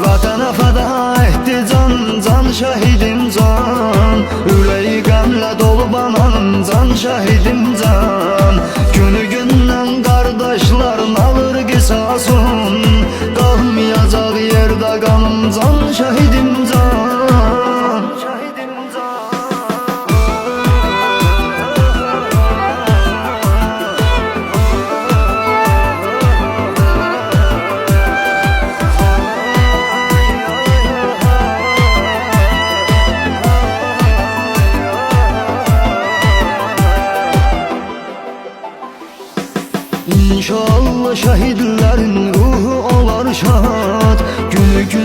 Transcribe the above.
Vatana feda etti can, can şahidim can. Yüreği qəmlə dolub ananın, can şahidim can. Günü gündən qardaşların alır qisasın. Qalmayacaq yerdə qanım, can şahidim can. İnşallah şehitlerin ruhu olar şad. Günü gün